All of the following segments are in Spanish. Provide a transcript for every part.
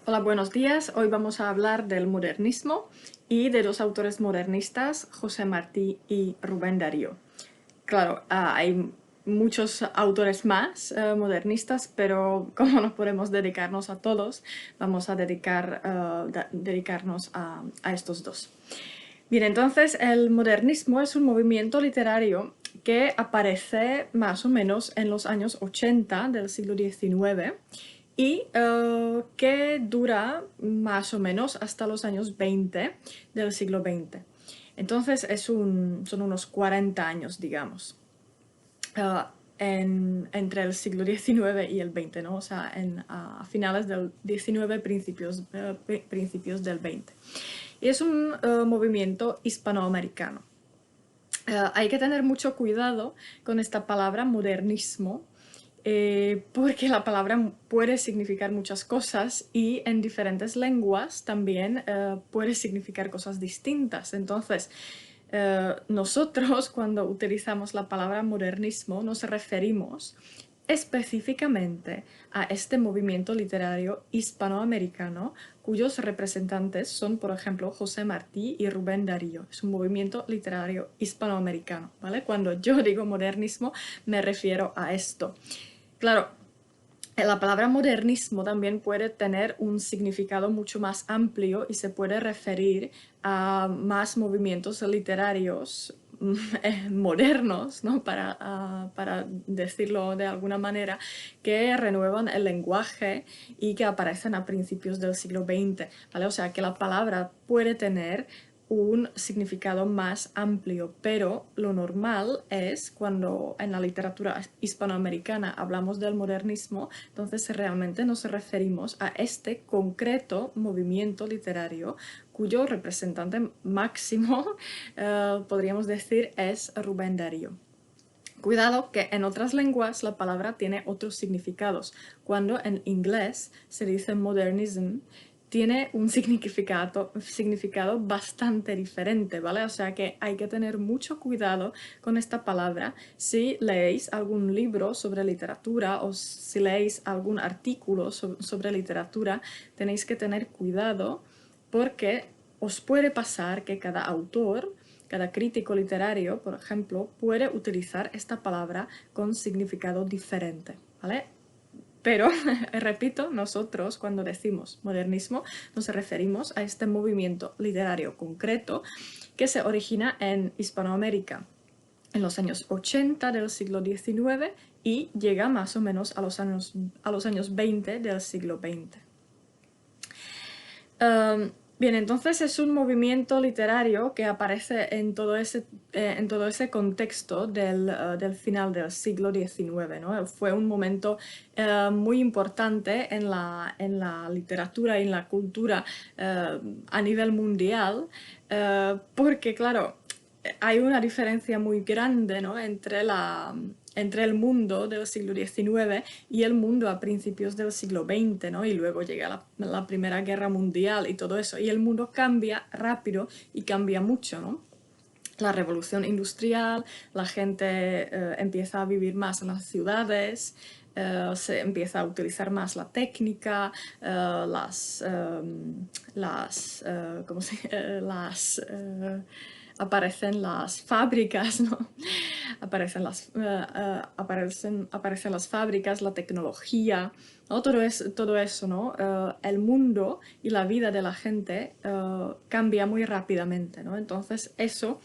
Hola, buenos días. Hoy vamos a hablar del modernismo y de dos autores modernistas, José Martí y Rubén Darío. Claro, hay muchos autores más modernistas, pero como no podemos dedicarnos a todos, vamos a dedicarnos a estos dos. Bien, entonces el modernismo es un movimiento literario que aparece más o menos en los años 80 del siglo XIX y que dura más o menos hasta los años 20 del siglo XX. Entonces son unos 40 años, digamos, entre el siglo XIX y el XX, ¿no? O sea, a finales del XIX, principios del XX. Y es un movimiento hispanoamericano. Hay que tener mucho cuidado con esta palabra modernismo, porque la palabra puede significar muchas cosas y en diferentes lenguas también puede significar cosas distintas. Entonces, nosotros cuando utilizamos la palabra modernismo nos referimos específicamente a este movimiento literario hispanoamericano cuyos representantes son, por ejemplo, José Martí y Rubén Darío. Es un movimiento literario hispanoamericano, ¿vale? Cuando yo digo modernismo me refiero a esto. Claro, la palabra modernismo también puede tener un significado mucho más amplio y se puede referir a más movimientos literarios modernos, ¿no? Para decirlo de alguna manera, que renuevan el lenguaje y que aparecen a principios del siglo XX, ¿vale? O sea que la palabra puede tener un significado más amplio, pero lo normal es cuando en la literatura hispanoamericana hablamos del modernismo, entonces realmente nos referimos a este concreto movimiento literario cuyo representante máximo, podríamos decir, es Rubén Darío. Cuidado que en otras lenguas la palabra tiene otros significados. Cuando en inglés se dice modernism, tiene un significado bastante diferente, ¿vale? O sea que hay que tener mucho cuidado con esta palabra. Si leéis algún libro sobre literatura o si leéis algún artículo sobre literatura, tenéis que tener cuidado porque os puede pasar que cada autor, cada crítico literario, por ejemplo, puede utilizar esta palabra con significado diferente, ¿vale? Pero, repito, nosotros cuando decimos modernismo nos referimos a este movimiento literario concreto que se origina en Hispanoamérica en los años 80 del siglo XIX y llega más o menos a los años 20 del siglo XX. Bien, entonces es un movimiento literario que aparece en todo ese contexto del final del siglo XIX, ¿no? Fue un momento muy importante en la literatura y en la cultura a nivel mundial, porque, claro, hay una diferencia muy grande, ¿no? entre el mundo del siglo XIX y el mundo a principios del siglo XX, ¿no? Y luego llega la Primera Guerra Mundial y todo eso. Y el mundo cambia rápido y cambia mucho, ¿no? La revolución industrial, la gente empieza a vivir más en las ciudades, se empieza a utilizar más la técnica, ¿cómo se, aparecen las fábricas, ¿no? Aparecen las fábricas, la tecnología, ¿no? Todo eso, ¿no? El mundo y la vida de la gente cambia muy rápidamente, ¿no? Entonces eso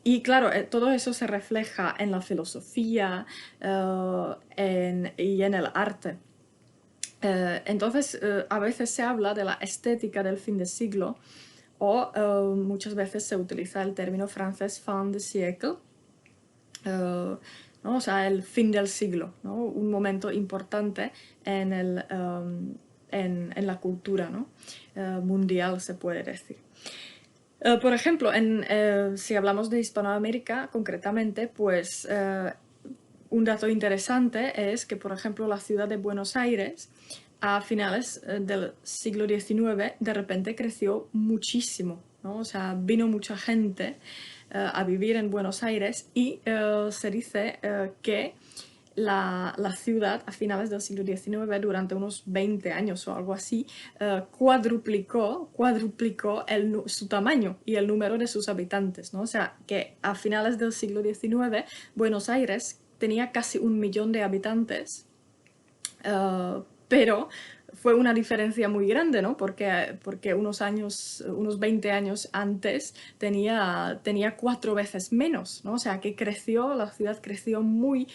y claro, todo eso se refleja en la filosofía y en el arte. Entonces, a veces se habla de la estética del fin de siglo o muchas veces se utiliza el término francés fin de siècle, ¿no? O sea, el fin del siglo, ¿no? Un momento importante en la cultura, ¿no? Mundial, se puede decir. Por ejemplo, si hablamos de Hispanoamérica concretamente, pues un dato interesante es que, por ejemplo, la ciudad de Buenos Aires a finales del siglo XIX de repente creció muchísimo, ¿no? O sea, vino mucha gente a vivir en Buenos Aires y se dice que la ciudad a finales del siglo XIX, durante unos 20 años o algo así, cuadruplicó su tamaño y el número de sus habitantes, ¿no? O sea, que a finales del siglo XIX Buenos Aires tenía casi 1 millón de habitantes, pero fue una diferencia muy grande, ¿no? Porque unos 20 años antes tenía 4 veces menos, ¿no? O sea, que la ciudad creció muy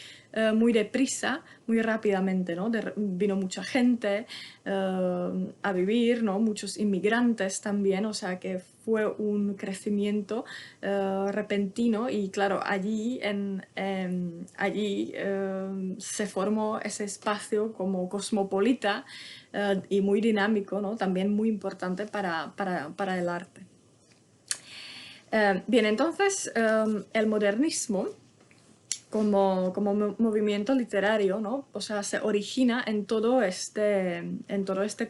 deprisa, muy rápidamente, ¿no? Vino mucha gente a vivir, ¿no? Muchos inmigrantes también, o sea, que fue un crecimiento repentino y claro, allí se formó ese espacio como cosmopolita y muy dinámico, ¿no? También muy importante para el arte. Bien, entonces el modernismo como movimiento literario, ¿no? O sea, se origina en todo este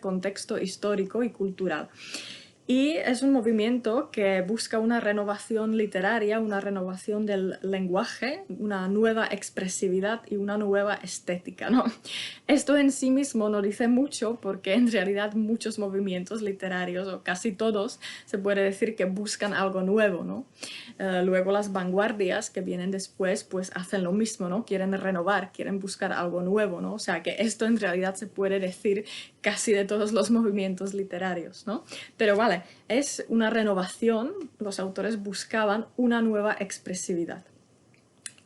contexto histórico y cultural. Y es un movimiento que busca una renovación literaria, una renovación del lenguaje, una nueva expresividad y una nueva estética, ¿no? Esto en sí mismo no dice mucho porque en realidad muchos movimientos literarios, o casi todos, se puede decir que buscan algo nuevo, ¿no? Luego las vanguardias que vienen después pues hacen lo mismo, ¿no? Quieren renovar, quieren buscar algo nuevo, ¿no? O sea que esto en realidad se puede decir casi de todos los movimientos literarios, ¿no? Pero vale, es una renovación, los autores buscaban una nueva expresividad.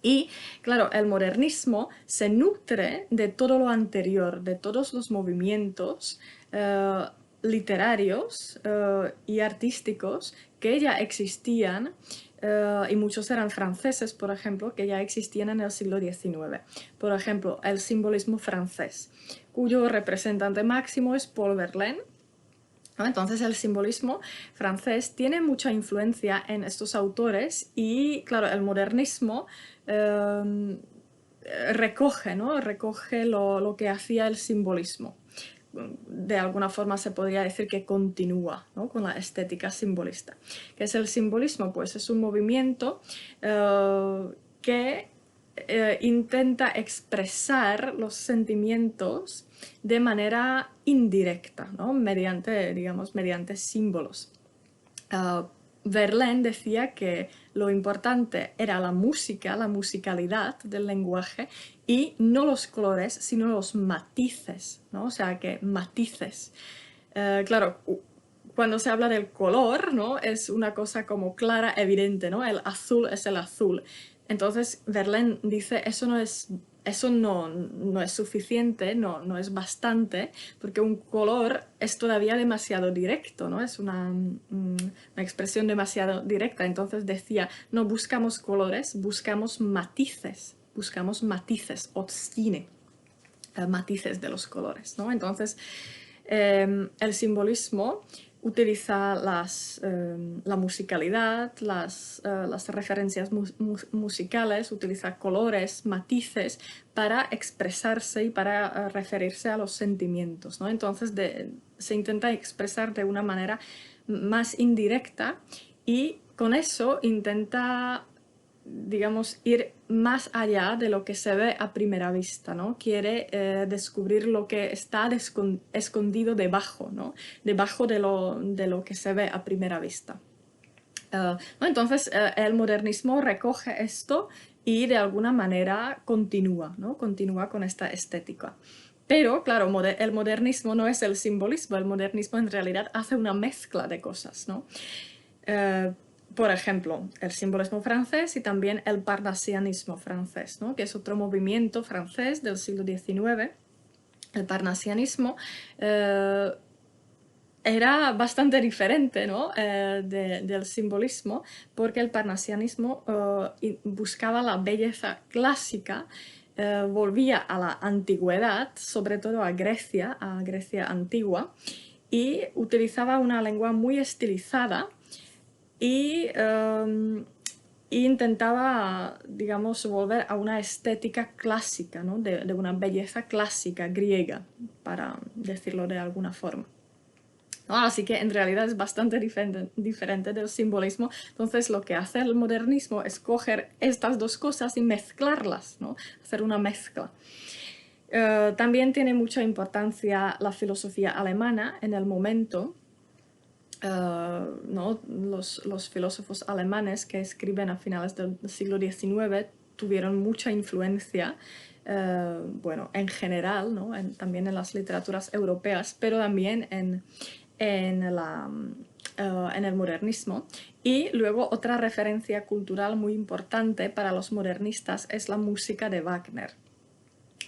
Y claro, el modernismo se nutre de todo lo anterior, de todos los movimientos literarios y artísticos que ya existían, y muchos eran franceses, por ejemplo, que ya existían en el siglo XIX. Por ejemplo, el simbolismo francés, cuyo representante máximo es Paul Verlaine, ¿no? Entonces el simbolismo francés tiene mucha influencia en estos autores y, claro, el modernismo recoge, ¿no? Recoge lo que hacía el simbolismo. De alguna forma se podría decir que continúa, ¿no? Con la estética simbolista. ¿Qué es el simbolismo? Pues es un movimiento que intenta expresar los sentimientos de manera indirecta, ¿no? mediante símbolos. Verlaine decía que lo importante era la música, la musicalidad del lenguaje y no los colores, sino los matices, ¿no? O sea, que matices. Claro, cuando se habla del color, ¿no? Es una cosa como clara, evidente, ¿no? El azul es el azul. Entonces, Verlaine dice, eso no es suficiente, no es bastante, porque un color es todavía demasiado directo, ¿no? Es una expresión demasiado directa. Entonces decía, no buscamos colores, buscamos matices, obstine, matices de los colores, ¿no? Entonces, el simbolismo utiliza la musicalidad, las referencias musicales, utiliza colores, matices para expresarse y para referirse a los sentimientos, ¿no? Entonces se intenta expresar de una manera más indirecta y con eso intenta, digamos, ir más allá de lo que se ve a primera vista, ¿no? Quiere descubrir lo que está escondido debajo, ¿no? Debajo de lo que se ve a primera vista. ¿No? Entonces, el modernismo recoge esto y de alguna manera continúa, ¿no? Continúa con esta estética. Pero, claro, el modernismo no es el simbolismo, el modernismo en realidad hace una mezcla de cosas, ¿no? Por ejemplo, el simbolismo francés y también el parnasianismo francés, ¿no? Que es otro movimiento francés del siglo XIX. El parnasianismo era bastante diferente, ¿no? Del simbolismo, porque el parnasianismo buscaba la belleza clásica, volvía a la antigüedad, sobre todo a Grecia antigua, y utilizaba una lengua muy estilizada, y intentaba, digamos, volver a una estética clásica, ¿no? de una belleza clásica griega, para decirlo de alguna forma. ¿no? Así que en realidad es bastante diferente del simbolismo. Entonces lo que hace el modernismo es coger estas dos cosas y mezclarlas, ¿no? Hacer una mezcla. También tiene mucha importancia la filosofía alemana en el momento. ¿No? Los filósofos alemanes que escriben a finales del siglo XIX tuvieron mucha influencia, bueno, en general, ¿no? También en las literaturas europeas, pero también en el modernismo. Y luego otra referencia cultural muy importante para los modernistas es la música de Wagner.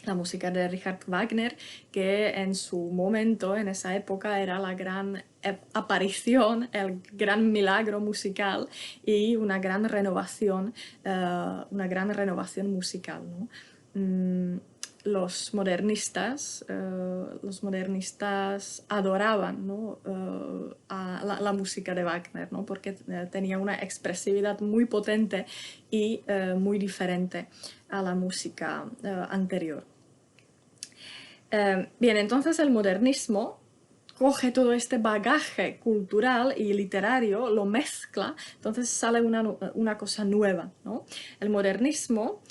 La música de Richard Wagner, que en su momento, en esa época, era la gran aparición, el gran milagro musical y una gran renovación musical, ¿no? Los modernistas adoraban, ¿no? A la música de Wagner, ¿no? Porque tenía una expresividad muy potente y muy diferente a la música anterior. Bien, entonces el modernismo coge todo este bagaje cultural y literario, lo mezcla, entonces sale una cosa nueva, ¿no? El modernismo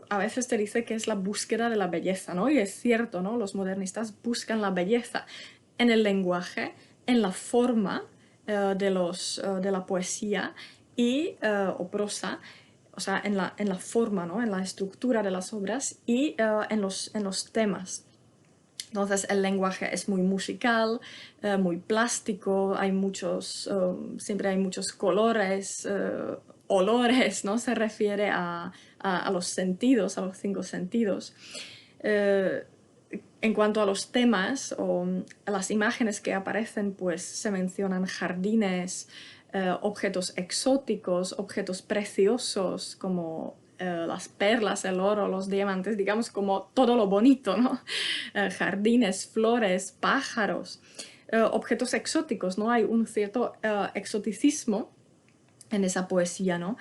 a veces te dice que es la búsqueda de la belleza, ¿no? Y es cierto, ¿no? Los modernistas buscan la belleza en el lenguaje, en la forma de la poesía o prosa, o sea, en la forma, ¿no? En la estructura de las obras y en los temas. Entonces el lenguaje es muy musical, muy plástico, siempre hay muchos colores, olores, ¿no? Se refiere a los sentidos, a los 5 sentidos. En cuanto a los temas o a las imágenes que aparecen, pues se mencionan jardines, objetos exóticos, objetos preciosos como las perlas, el oro, los diamantes, digamos como todo lo bonito, ¿no? Jardines, flores, pájaros, objetos exóticos, ¿no? Hay un cierto exoticismo en esa poesía, ¿no?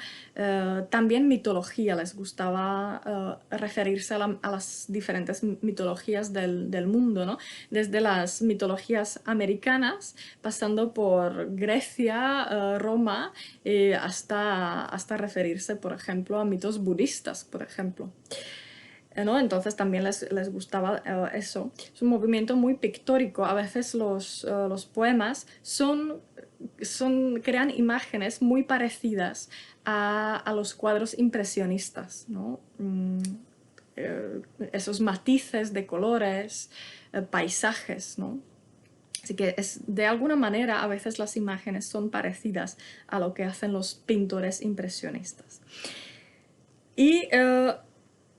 También mitología, les gustaba referirse a las diferentes mitologías del mundo, ¿no? Desde las mitologías americanas, pasando por Grecia, Roma, hasta referirse, por ejemplo, a mitos budistas, por ejemplo. ¿No? Entonces también les gustaba eso. Es un movimiento muy pictórico. A veces los poemas crean imágenes muy parecidas a los cuadros impresionistas, ¿no? Esos matices de colores, paisajes, ¿no? Así que de alguna manera a veces las imágenes son parecidas a lo que hacen los pintores impresionistas. Y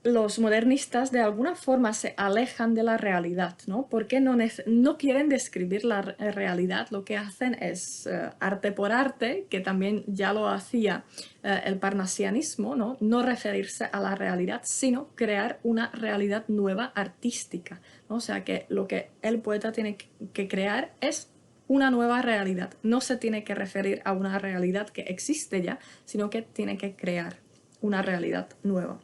los modernistas de alguna forma se alejan de la realidad, ¿no? Porque no quieren describir la realidad, lo que hacen es arte por arte, que también ya lo hacía el parnasianismo, ¿no? No referirse a la realidad, sino crear una realidad nueva artística, ¿no? O sea que lo que el poeta tiene que crear es una nueva realidad, no se tiene que referir a una realidad que existe ya, sino que tiene que crear una realidad nueva.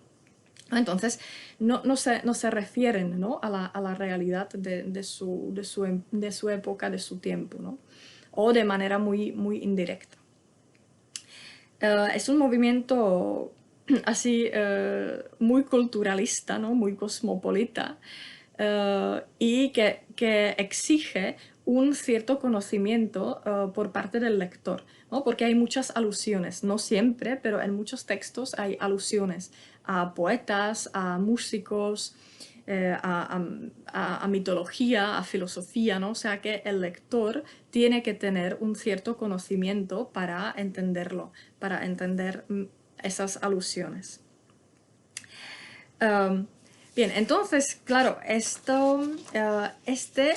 Entonces, no se refieren, ¿no? a la realidad de su época, de su tiempo, ¿no? O de manera muy, muy indirecta. Es un movimiento así muy culturalista, ¿no? Muy cosmopolita, y que exige un cierto conocimiento por parte del lector, ¿no? Porque hay muchas alusiones, no siempre, pero en muchos textos hay alusiones a poetas, a músicos, a mitología, a filosofía, ¿no? O sea que el lector tiene que tener un cierto conocimiento para entenderlo, para entender esas alusiones. Bien, entonces, claro, este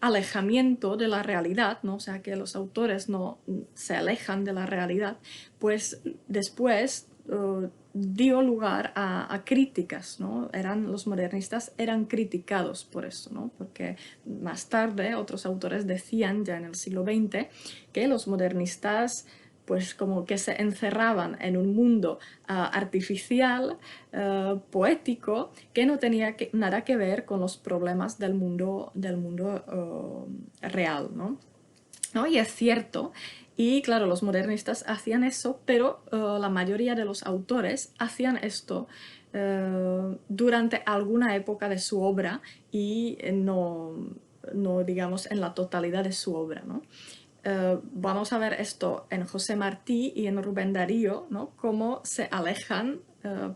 alejamiento de la realidad, ¿no? O sea, que los autores no se alejan de la realidad, pues después dio lugar a críticas, ¿no? Los modernistas eran criticados por eso, ¿no? Porque más tarde otros autores decían, ya en el siglo XX, que los modernistas pues como que se encerraban en un mundo artificial, poético, que no tenía nada que ver con los problemas del mundo real, ¿no? ¿No? Y es cierto, y claro, los modernistas hacían eso, pero la mayoría de los autores hacían esto durante alguna época de su obra y no digamos en la totalidad de su obra, ¿no? Vamos a ver esto en José Martí y en Rubén Darío, ¿no? Cómo se alejan,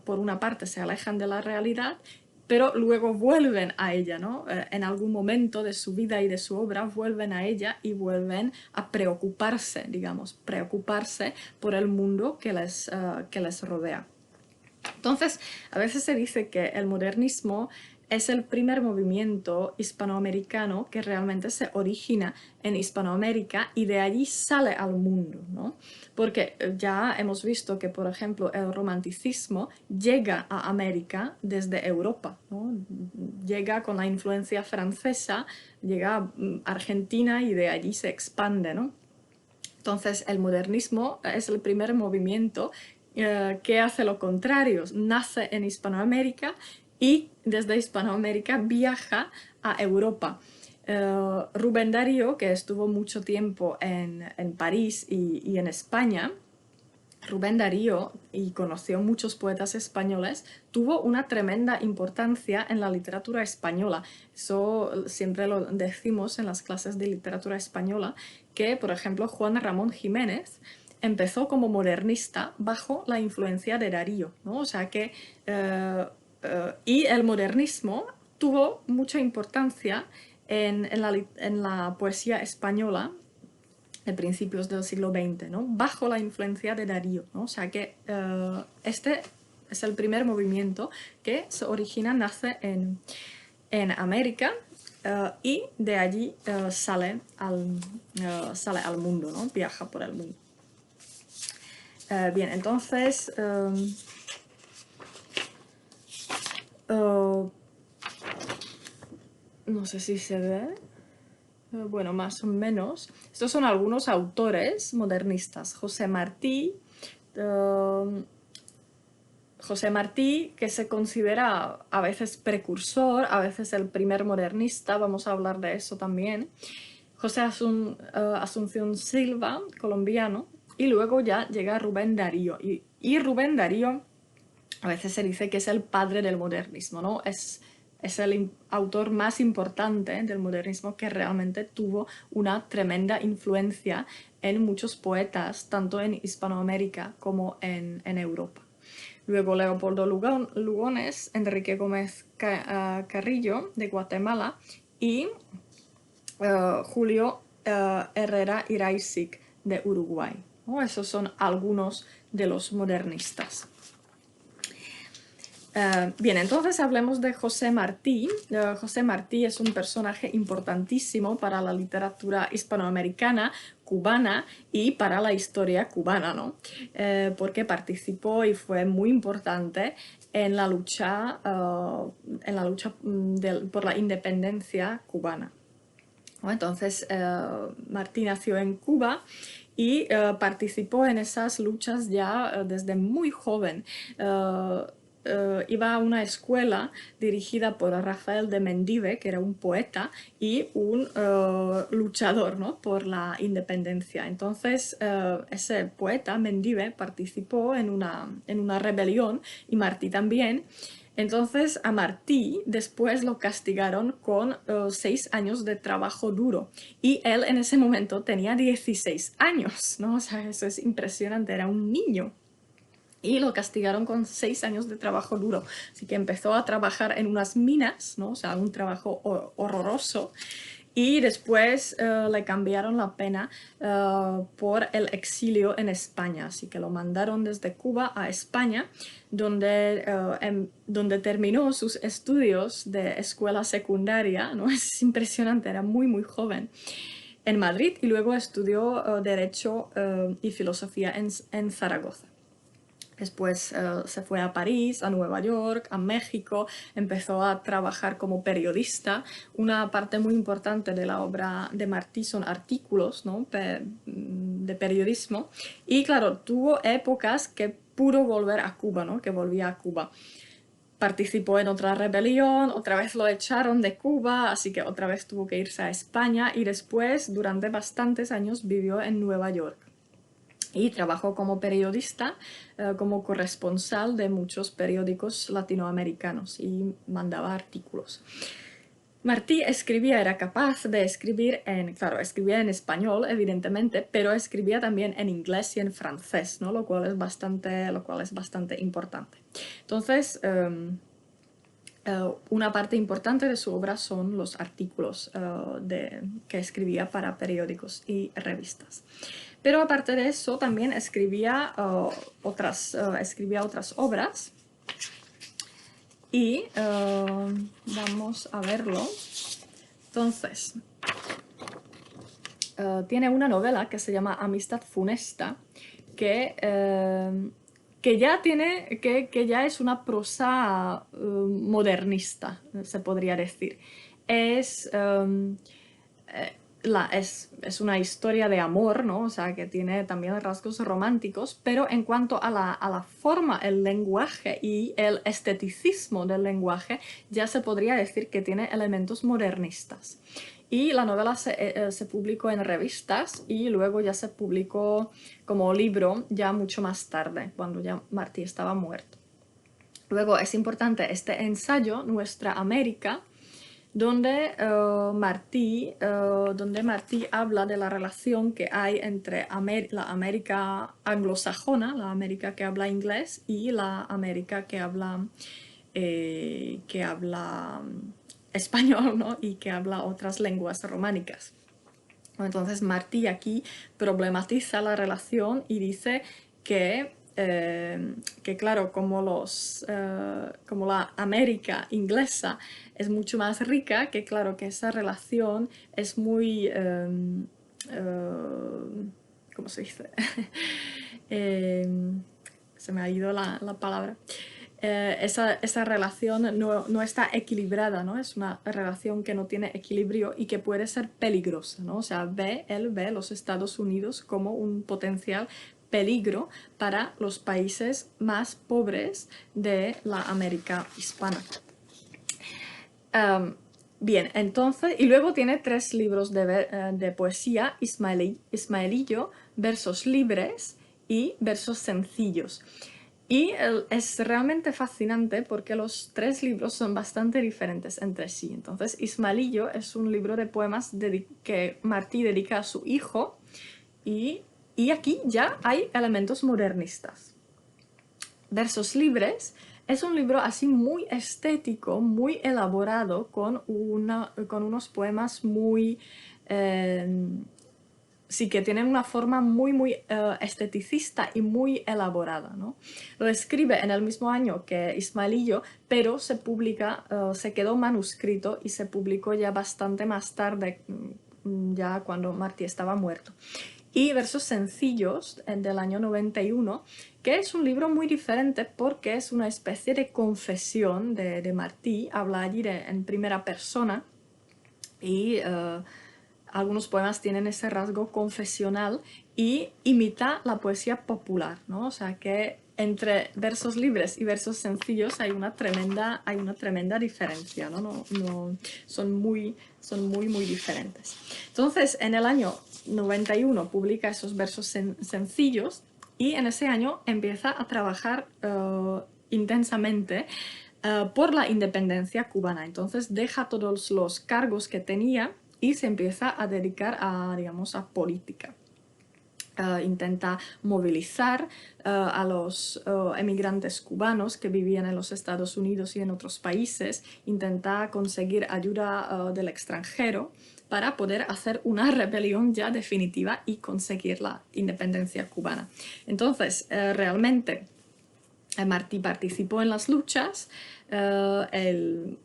por una parte se alejan de la realidad, pero luego vuelven a ella, ¿no? En algún momento de su vida y de su obra vuelven a ella y vuelven a preocuparse, digamos, preocuparse por el mundo que les rodea. Entonces, a veces se dice que el modernismo es el primer movimiento hispanoamericano que realmente se origina en Hispanoamérica y de allí sale al mundo, ¿no? Porque ya hemos visto que, por ejemplo, el romanticismo llega a América desde Europa, ¿no? Llega con la influencia francesa, llega a Argentina y de allí se expande, ¿no? Entonces, el modernismo es el primer movimiento que hace lo contrario, nace en Hispanoamérica y desde Hispanoamérica viaja a Europa. Rubén Darío, que estuvo mucho tiempo en París y en España, Rubén Darío, y conoció muchos poetas españoles, tuvo una tremenda importancia en la literatura española. Eso siempre lo decimos en las clases de literatura española, que, por ejemplo, Juan Ramón Jiménez empezó como modernista bajo la influencia de Darío, ¿no? O sea que, y el modernismo tuvo mucha importancia en la poesía española de principios del siglo XX, ¿no? Bajo la influencia de Darío, ¿no? O sea que este es el primer movimiento que se origina, nace en América y de allí sale al mundo, ¿no? Viaja por el mundo. Bien, entonces no sé si se ve. Bueno, más o menos. Estos son algunos autores modernistas. José Martí, que se considera a veces precursor, a veces el primer modernista, vamos a hablar de eso también. José Asunción Silva, colombiano, y luego ya llega Rubén Darío. Y Rubén Darío a veces se dice que es el padre del modernismo, ¿no? Es el autor más importante del modernismo que realmente tuvo una tremenda influencia en muchos poetas, tanto en Hispanoamérica como en Europa. Luego Leopoldo Lugones, Enrique Gómez Carrillo de Guatemala y Julio Herrera Iraizik de Uruguay, ¿no? Esos son algunos de los modernistas. Bien, entonces hablemos de José Martí. José Martí es un personaje importantísimo para la literatura hispanoamericana, cubana y para la historia cubana, ¿no? Porque participó y fue muy importante en la lucha por la independencia cubana, ¿no? Entonces, Martí nació en Cuba y participó en esas luchas ya desde muy joven. Iba a una escuela dirigida por Rafael de Mendive, que era un poeta y un luchador, ¿no? Por la independencia. Entonces, ese poeta, Mendive, participó en una rebelión, y Martí también. Entonces a Martí después lo castigaron con 6 años de trabajo duro, y él en ese momento tenía 16 años, ¿no? O sea, eso es impresionante, era un niño. Y lo castigaron con 6 años de trabajo duro. Así que empezó a trabajar en unas minas, ¿no? O sea, un trabajo horroroso. Y después le cambiaron la pena por el exilio en España. Así que lo mandaron desde Cuba a España, donde terminó sus estudios de escuela secundaria, ¿no? Es impresionante, era muy, muy joven, en Madrid, y luego estudió Derecho y Filosofía en Zaragoza. Después se fue a París, a Nueva York, a México, empezó a trabajar como periodista. Una parte muy importante de la obra de Martí son artículos, ¿no? De periodismo. Y claro, tuvo épocas que pudo volver a Cuba, ¿no? Que volvía a Cuba. Participó en otra rebelión, otra vez lo echaron de Cuba, así que otra vez tuvo que irse a España y después, durante bastantes años, vivió en Nueva York. Y trabajó como periodista, como corresponsal de muchos periódicos latinoamericanos y mandaba artículos. Martí escribía, era capaz de escribir escribía en español, evidentemente, pero escribía también en inglés y en francés, ¿no? Lo cual es bastante importante. Entonces, una parte importante de su obra son los artículos que escribía para periódicos y revistas. Pero aparte de eso, también escribía otras obras. Y vamos a verlo. Entonces, tiene una novela que se llama Amistad Funesta, que ya es una prosa modernista, se podría decir. Es una historia de amor, ¿no? O sea, que tiene también rasgos románticos, pero en cuanto a la forma, el lenguaje y el esteticismo del lenguaje, ya se podría decir que tiene elementos modernistas. Y la novela se publicó en revistas y luego ya se publicó como libro ya mucho más tarde, cuando ya Martí estaba muerto. Luego es importante este ensayo, Nuestra América, donde Martí habla de la relación que hay entre la América anglosajona, la América que habla inglés, y la América que habla español, ¿no? Y que habla otras lenguas románicas. Entonces Martí aquí problematiza la relación y dice que claro, como la América inglesa es mucho más rica, que claro, que esa relación es muy... ¿cómo se dice? Se me ha ido la palabra. Esa relación no está equilibrada, ¿no? Es una relación que no tiene equilibrio y que puede ser peligrosa, ¿no? O sea, él ve los Estados Unidos como un potencial peligro para los países más pobres de la América hispana. Bien, entonces, y luego tiene 3 libros de poesía: Ismaelillo, Versos Libres y Versos Sencillos. Y es realmente fascinante porque los 3 libros son bastante diferentes entre sí. Entonces, Ismaelillo es un libro de poemas que Martí dedica a su hijo y aquí ya hay elementos modernistas. Versos Libres es un libro así muy estético, muy elaborado, con unos poemas muy... sí, que tienen una forma muy esteticista y muy elaborada, ¿no? Lo escribe en el mismo año que Ismaelillo, pero se quedó manuscrito y se publicó ya bastante más tarde, ya cuando Martí estaba muerto. Y Versos Sencillos, del año 91, que es un libro muy diferente porque es una especie de confesión de Martí, habla allí en primera persona y algunos poemas tienen ese rasgo confesional y imita la poesía popular, ¿no? O sea que entre versos libres y versos sencillos hay una tremenda diferencia, ¿no? Son muy diferentes. Entonces, en el año 91 publica esos versos sencillos y en ese año empieza a trabajar intensamente por la independencia cubana. Entonces deja todos los cargos que tenía y se empieza a dedicar a política. Intenta movilizar a los emigrantes cubanos que vivían en los Estados Unidos y en otros países, intenta conseguir ayuda del extranjero para poder hacer una rebelión ya definitiva y conseguir la independencia cubana. Entonces, realmente Martí participó en las luchas, el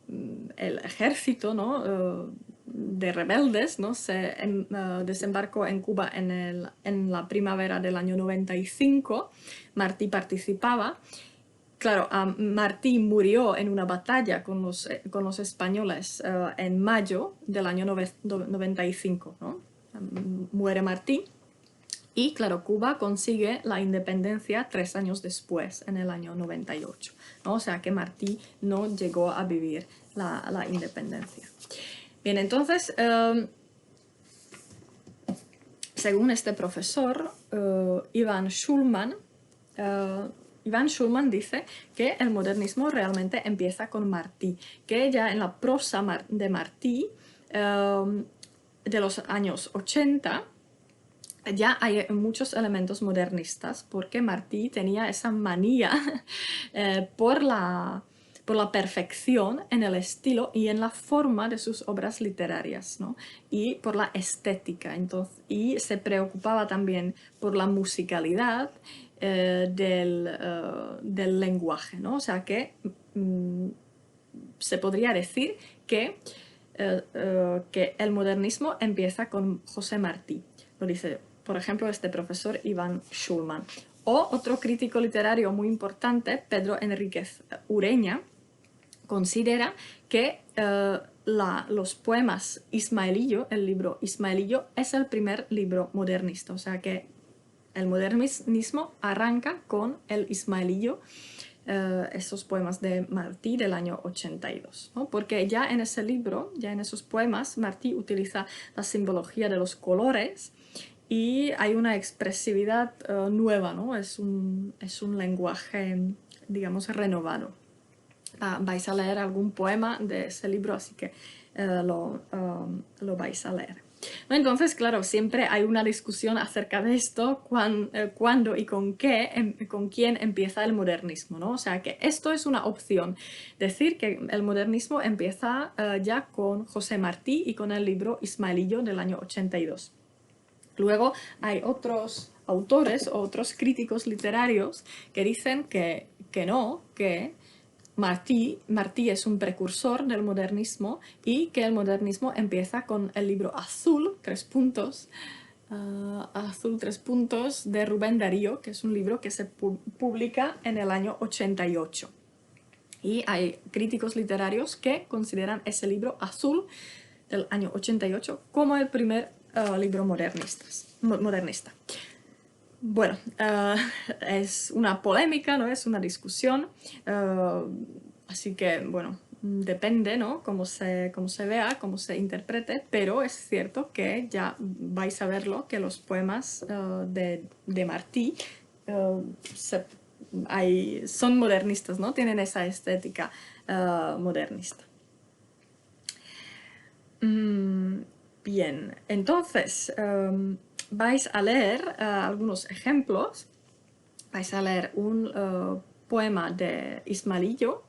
ejército, ¿no? de rebeldes, ¿no? Desembarcó en Cuba en la primavera del año 95. Martí participaba. Claro, Martí murió en una batalla con los españoles en mayo del año 95, ¿no? Muere Martí. Y claro, Cuba consigue la independencia 3 años después, en el año 98, ¿no? O sea que Martí no llegó a vivir la independencia. Bien, entonces, según este profesor, Iván Schulman dice que el modernismo realmente empieza con Martí, que ya en la prosa de Martí de los años 80 ya hay muchos elementos modernistas, porque Martí tenía esa manía por la perfección en el estilo y en la forma de sus obras literarias, ¿no? Y por la estética. Y se preocupaba también por la musicalidad del lenguaje, ¿no? O sea que se podría decir que el modernismo empieza con José Martí. Lo dice, por ejemplo, este profesor Iván Schulman. O otro crítico literario muy importante, Pedro Enríquez Ureña, considera que los poemas Ismaelillo, el libro Ismaelillo, es el primer libro modernista. O sea que el modernismo arranca con el Ismaelillo, esos poemas de Martí del año 82, ¿no? Porque ya en ese libro, ya en esos poemas, Martí utiliza la simbología de los colores y hay una expresividad nueva, ¿no? Es un lenguaje, digamos, renovado. Vais a leer algún poema de ese libro, así que lo vais a leer. Entonces, claro, siempre hay una discusión acerca de esto, cuándo y con quién empieza el modernismo, ¿no? O sea que esto es una opción, decir que el modernismo empieza ya con José Martí y con el libro Ismaelillo del año 82. Luego hay otros autores o otros críticos literarios que dicen que no, que Martí es un precursor del modernismo y que el modernismo empieza con el libro Azul, 3 puntos, Azul, 3 puntos, de Rubén Darío, que es un libro que se publica en el año 88. Y hay críticos literarios que consideran ese libro Azul del año 88 como el primer libro modernista. Bueno, es una polémica, ¿no? Es una discusión, así que, bueno, depende, ¿no? Cómo se vea, cómo se interprete, pero es cierto que ya vais a verlo, que los poemas de Martí son modernistas, ¿no? Tienen esa estética modernista. Bien, entonces vais a leer algunos ejemplos. Vais a leer un poema de Ismaelillo.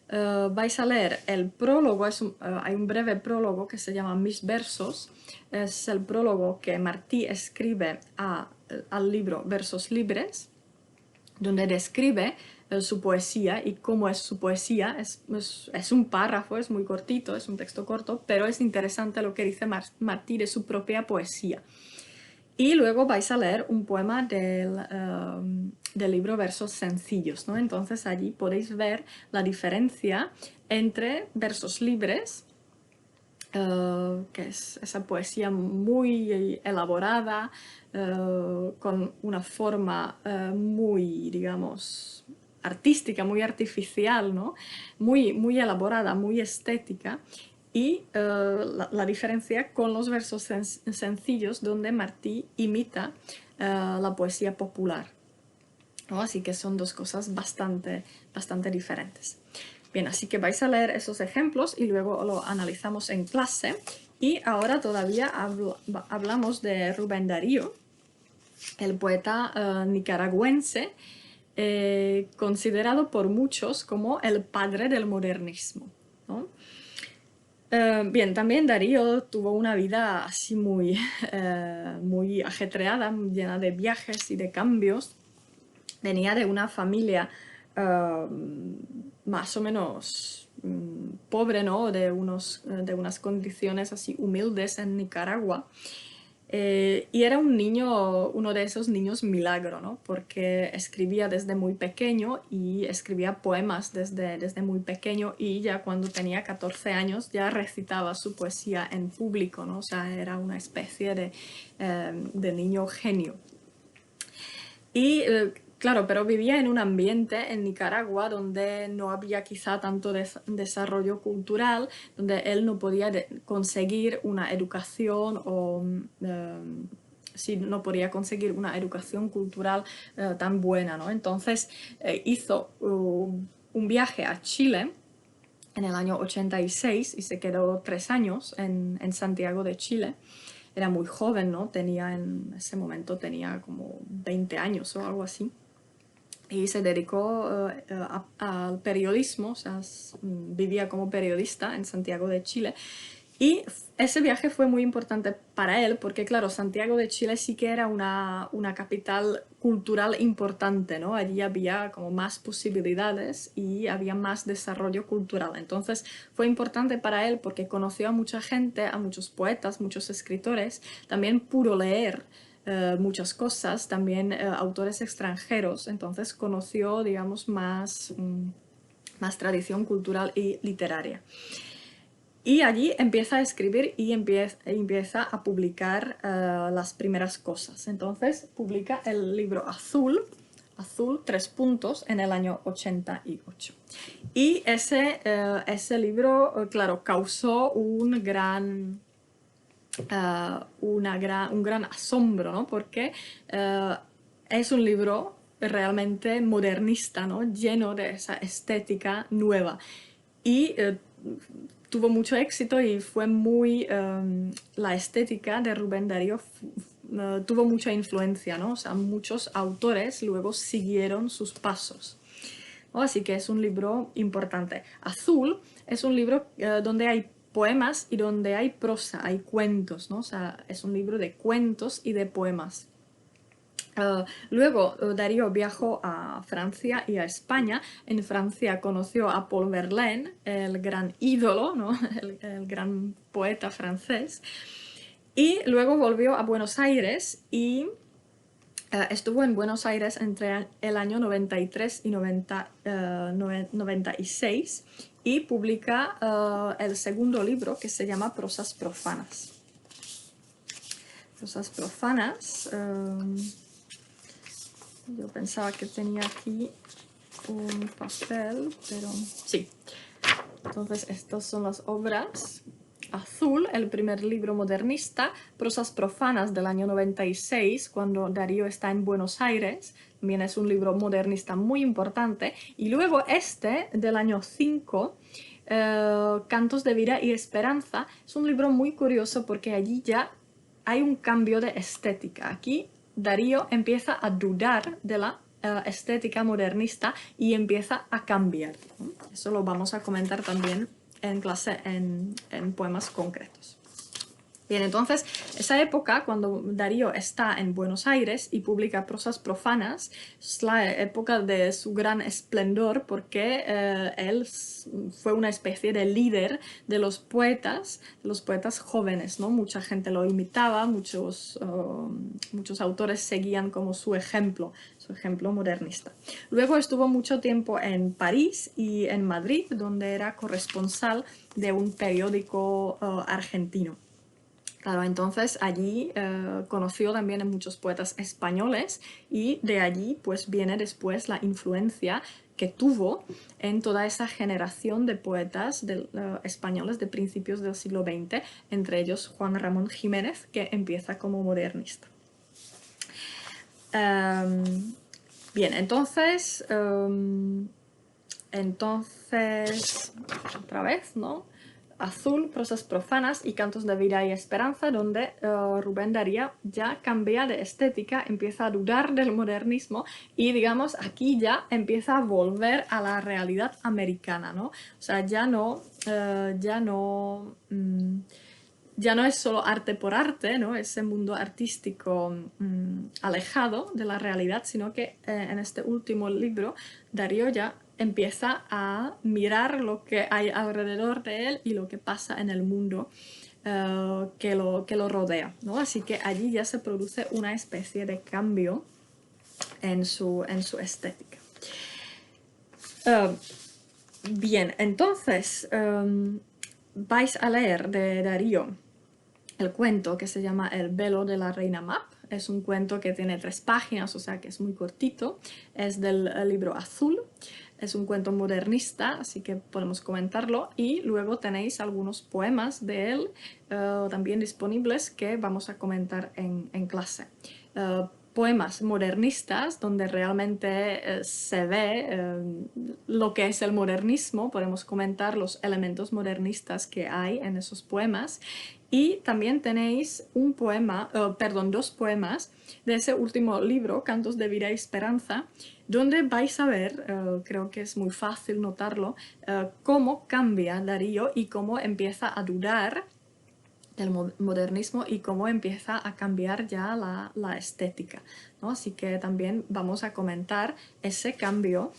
Vais a leer el prólogo, hay un breve prólogo que se llama Mis versos. Es el prólogo que Martí escribe al libro Versos Libres, donde describe su poesía y cómo es su poesía. Es un párrafo, es muy cortito, es un texto corto, pero es interesante lo que dice Martí de su propia poesía. Y luego vais a leer un poema del libro Versos Sencillos, ¿no? Entonces allí podéis ver la diferencia entre versos libres, que es esa poesía muy elaborada, con una forma muy, digamos, artística, muy artificial, ¿no? Muy elaborada, muy estética. Y la diferencia con los versos sencillos, donde Martí imita la poesía popular, ¿no? Así que son dos cosas bastante diferentes. Bien, así que vais a leer esos ejemplos y luego lo analizamos en clase. Y ahora todavía hablamos de Rubén Darío, el poeta nicaragüense, considerado por muchos como el padre del modernismo, ¿no? Bien, también Darío tuvo una vida así muy ajetreada, llena de viajes y de cambios. Venía de una familia más o menos pobre, ¿no? De unas condiciones así humildes en Nicaragua. Y era un niño, uno de esos niños milagro, ¿no? Porque escribía desde muy pequeño y escribía poemas desde muy pequeño, y ya cuando tenía 14 años ya recitaba su poesía en público, ¿no? O sea, era una especie de niño genio. Y claro, pero vivía en un ambiente en Nicaragua donde no había quizá tanto desarrollo cultural, donde él no podía conseguir una educación o sí, no podía conseguir una educación cultural tan buena, ¿no? Entonces hizo un viaje a Chile en el año 86 y se quedó 3 años en Santiago de Chile. Era muy joven, ¿no? En ese momento tenía como 20 años o algo así. Y se dedicó al periodismo, o sea, vivía como periodista en Santiago de Chile. Y ese viaje fue muy importante para él porque, claro, Santiago de Chile sí que era una capital cultural importante, ¿no? Allí había como más posibilidades y había más desarrollo cultural. Entonces fue importante para él porque conoció a mucha gente, a muchos poetas, muchos escritores. También pudo leer muchas cosas, también autores extranjeros. Entonces conoció, digamos, más tradición cultural y literaria. Y allí empieza a escribir y empieza a publicar las primeras cosas. Entonces publica el libro Azul, 3 puntos, en el año 88. Y ese libro, claro, causó un gran asombro, ¿no? Porque es un libro realmente modernista, ¿no? Lleno de esa estética nueva. Y tuvo mucho éxito y fue la estética de Rubén Darío tuvo mucha influencia, ¿no? O sea, muchos autores luego siguieron sus pasos, ¿no? Así que es un libro importante. Azul es un libro donde hay poemas y donde hay prosa, hay cuentos, ¿no? O sea, es un libro de cuentos y de poemas. Luego Darío viajó a Francia y a España. En Francia conoció a Paul Verlaine, el gran ídolo, ¿no? el gran poeta francés. Y luego volvió a Buenos Aires y estuvo en Buenos Aires entre el año 93 y 96 y publica el segundo libro, que se llama Prosas Profanas. Prosas Profanas... yo pensaba que tenía aquí un papel, pero sí. Entonces estas son las obras. Azul, el primer libro modernista. Prosas Profanas del año 96, cuando Darío está en Buenos Aires. También es un libro modernista muy importante. Y luego este, del año 5, Cantos de Vida y Esperanza. Es un libro muy curioso porque allí ya hay un cambio de estética. Aquí Darío empieza a dudar de la estética modernista y empieza a cambiar. Eso lo vamos a comentar también en clase en poemas concretos. Bien, entonces, esa época, cuando Darío está en Buenos Aires y publica Prosas Profanas, es la época de su gran esplendor porque él fue una especie de líder de los poetas jóvenes, ¿no? Mucha gente lo imitaba, muchos autores seguían como su ejemplo modernista. Luego estuvo mucho tiempo en París y en Madrid, donde era corresponsal de un periódico argentino. Claro, entonces allí conoció también a muchos poetas españoles y de allí pues viene después la influencia que tuvo en toda esa generación de poetas españoles de principios del siglo XX, entre ellos Juan Ramón Jiménez, que empieza como modernista. Bien, entonces otra vez, ¿no? Azul, Prosas Profanas y Cantos de Vida y Esperanza, donde Rubén Darío ya cambia de estética, empieza a dudar del modernismo y, digamos, aquí ya empieza a volver a la realidad americana, ¿no? O sea, ya no es solo arte por arte, ¿no? Ese mundo artístico alejado de la realidad, sino que en este último libro Darío ya empieza a mirar lo que hay alrededor de él y lo que pasa en el mundo que lo rodea, ¿no? Así que allí ya se produce una especie de cambio en su estética. Bien, entonces vais a leer de Darío el cuento que se llama El velo de la reina Mab. Es un cuento que tiene 3 páginas, o sea que es muy cortito. Es del libro azul. Es un cuento modernista, así que podemos comentarlo. Y luego tenéis algunos poemas de él también disponibles que vamos a comentar en clase. Poemas modernistas donde realmente se ve lo que es el modernismo. Podemos comentar los elementos modernistas que hay en esos poemas. Y también tenéis un poema, perdón, 2 poemas de ese último libro, Cantos de Vida y Esperanza, donde vais a ver, creo que es muy fácil notarlo, cómo cambia Darío y cómo empieza a dudar del modernismo y cómo empieza a cambiar ya la estética, ¿no? Así que también vamos a comentar ese cambio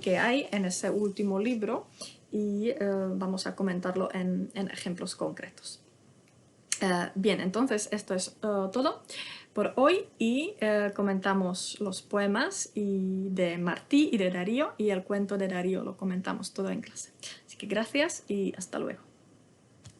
que hay en ese último libro y vamos a comentarlo en ejemplos concretos. Bien, entonces esto es todo por hoy y comentamos los poemas de Martí y de Darío y el cuento de Darío lo comentamos todo en clase. Así que gracias y hasta luego.